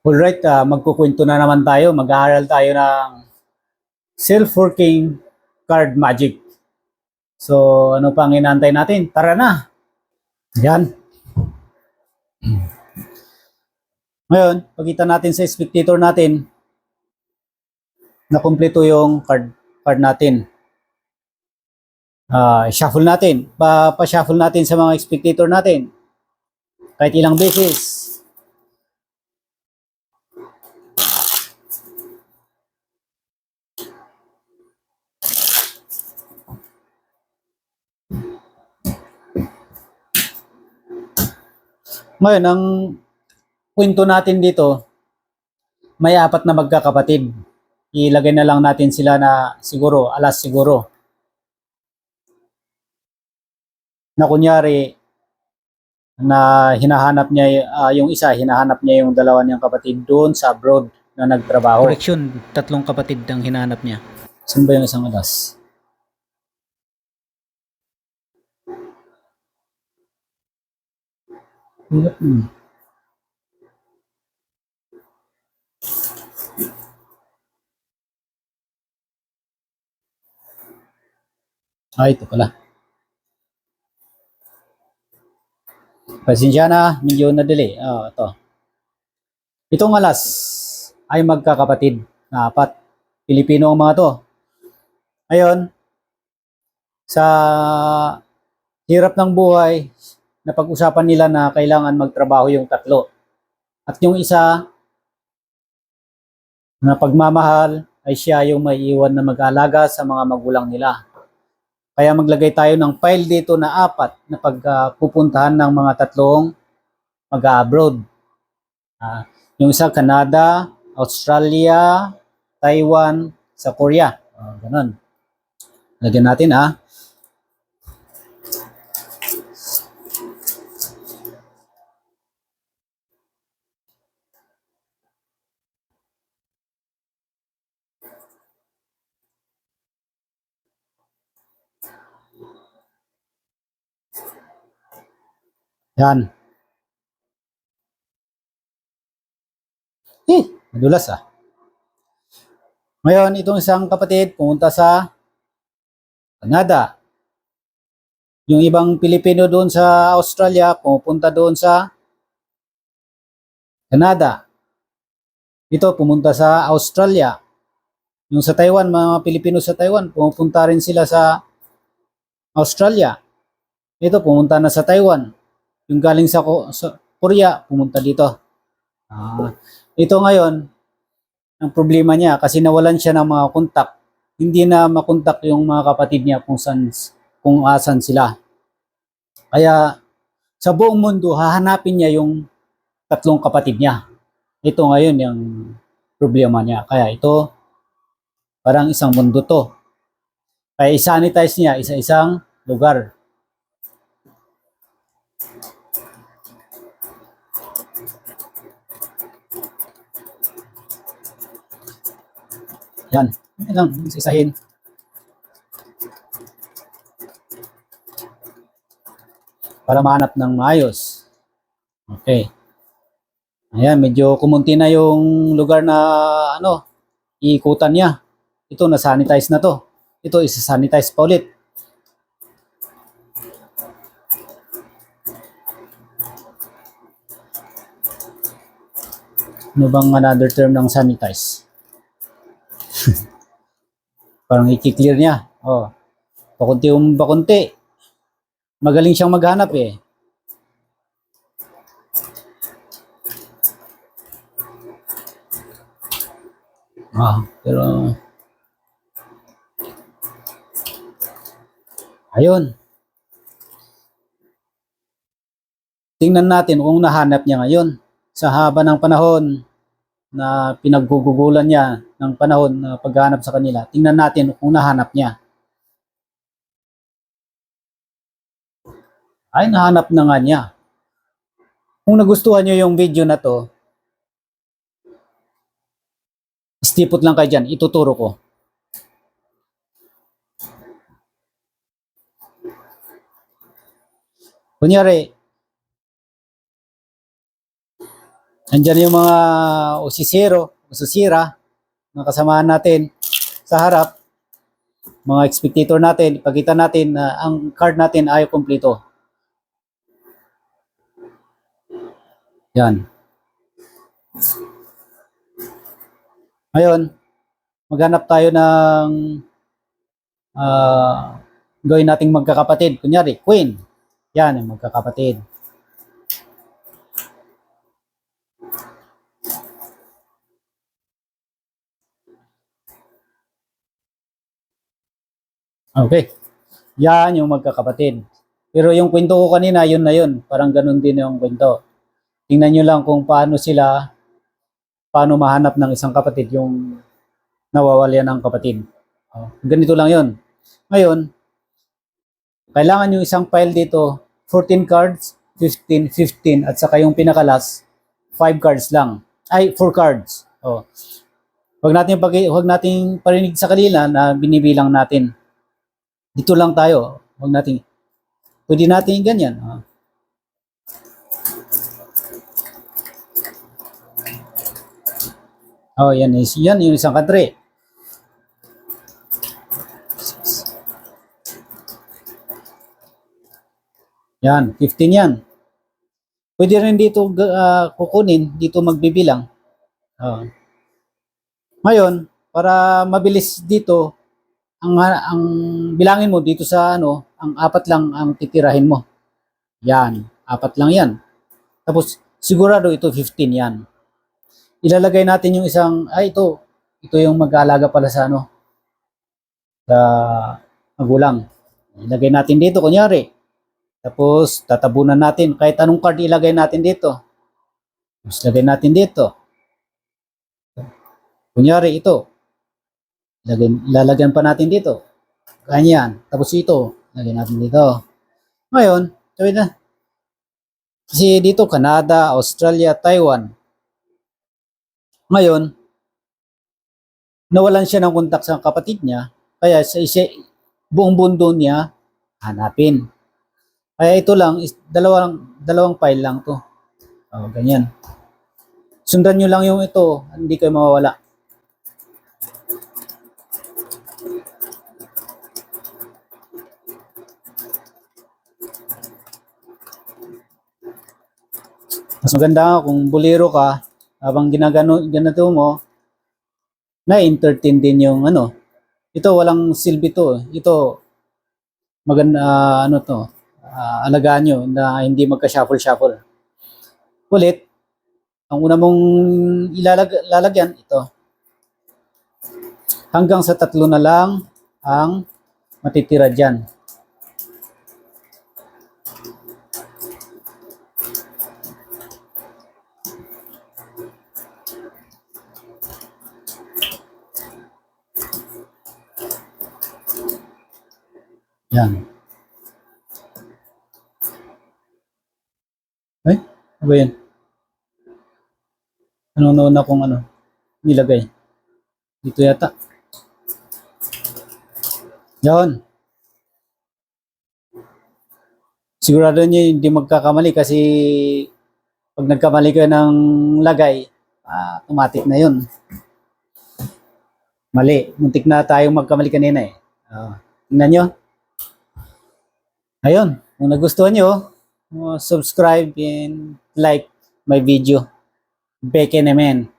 Alright, magkukwento na naman tayo. Mag-aaral tayo ng self-working card magic. So, ano pang inaantay natin? Tara na! Yan. Ngayon, pagkita natin sa spectator natin na kumpleto yung card natin. Shuffle natin. Pa-shuffle natin sa mga spectator natin. Kahit ilang beses. Ngayon, ang kwento natin dito, may apat na magkakapatid. Ilagay na lang natin sila na siguro, alas siguro. Na kunyari, na hinahanap niya, yung isa, hinahanap niya yung dalawa niyang kapatid doon sa abroad na nagtrabaho. Correction, tatlong kapatid ang hinahanap niya. Saan ba yung isang alas? Ito pala. Pasensya na, medyo nadali. Ito. Itong alas ay magkakapatid na apat. Pilipino ang mga to. Ngayon, sa hirap ng buhay, napag-usapan nila na kailangan magtrabaho yung tatlo. At yung isa na pagmamahal ay siya yung may iwan na mag-aalaga sa mga magulang nila. Kaya maglagay tayo ng file dito na apat na pagpupuntahan ng mga tatlong mag-abroad. Yung isa, Canada, Australia, Taiwan, sa Korea. Ganun. Lagyan natin Yan. Madulas Ngayon, itong isang kapatid pumunta sa Canada. Yung ibang Pilipino doon sa Australia, pumunta doon sa Canada. Ito, pumunta sa Australia. Yung sa Taiwan, mga Pilipino sa Taiwan, pumunta rin sila sa Australia. Ito, pumunta na sa Taiwan. Yung galing sa Korea, pumunta dito. Ito ngayon, ang problema niya, kasi nawalan siya ng mga kontak. Hindi na makontak yung mga kapatid niya kung asan sila. Kaya sa buong mundo, hahanapin niya yung tatlong kapatid niya. Ito ngayon yung problema niya. Kaya ito, parang isang mundo to. Kaya i-sanitize niya isa-isang lugar. Yan. Yan lang, isa-isahin. Para mahanap ng maayos. Okay. Ayan, medyo kumunti na yung lugar na iikutan niya. Ito, na-sanitize na to. Ito, isa-sanitize pa ulit. Ano bang another term ng sanitize? Parang i-clear niya. Pakunti. Magaling siyang maghanap eh. Pero ayun. Tingnan natin kung nahanap niya ngayon. Sa haba ng panahon na pinaggugugulan niya ng panahon na paghahanap sa kanila, tingnan natin kung nahanap niya. Ay, nahanap na nga niya. Kung nagustuhan niyo yung video na to, stipot lang kayo dyan, ituturo ko. Kunyari, Andyan yung mga usisira, mga kasamahan natin sa harap, mga spectator natin, ipakita natin na ang card natin ay kumpleto. Yan. Ngayon, maghanap tayo ng gawin nating magkakapatid. Kunyari, Queen. Yan, yung magkakapatid. Okay. Yan yung magkakapatid. Pero yung kwento ko kanina, yun na yun. Parang ganun din yung kwento. Tingnan nyo lang kung paano mahanap ng isang kapatid yung nawawala ng kapatid. Ganito lang yun. Ngayon, kailangan yung isang file dito, 14 cards, 15, 15, at saka yung pinakalas, 5 cards lang. Ay, 4 cards. Huwag nating parinig sa kanila na binibilang natin. Dito lang tayo. Pwede natin ganyan. Yan yung isang country. Yan, 15 yan. Pwede rin dito kukunin, dito magbibilang. Ngayon, para mabilis dito, ang bilangin mo dito sa ang 4 lang ang titirahin mo. Yan, 4 lang yan. Tapos sigurado ito 15 yan. Ilalagay natin yung isang ito yung mag-aalaga pala sa sa magulang. Ilagay natin dito kunyari. Tapos tatabunan natin kahit anong card ilagay natin dito. Tapos lagay natin dito. Kunyari ito. Lalagyan pa natin dito. Ganyan. Tapos ito, lagyan natin dito. Ngayon, sabi na. Kasi dito, Canada, Australia, Taiwan. Ngayon, nawalan siya ng kontak sa kapatid niya. Kaya buong mundo niya hanapin. Kaya ito lang, dalawang file lang to. Ganyan. Sundan nyo lang yung ito, hindi kayo mawawala. Mas maganda kung bolero ka, habang ganito mo, na-entertain din yung Ito walang silbi to. Ito maganda alagaan nyo na hindi magka-shuffle-shuffle. Ulit, ang una mong lalagyan ito. Hanggang sa 3 na lang ang matitira dyan. Yan. Ano ba yan? Ano na kung nilagay? Dito yata. Yan. Sigurado nyo hindi magkakamali kasi pag nagkamali kayo ng lagay, automatic na yun. Mali. Muntik na tayong magkamali kanina eh. Tingnan nyo. Ayun. Kung nagustuhan nyo, subscribe and like my video. Beke naman.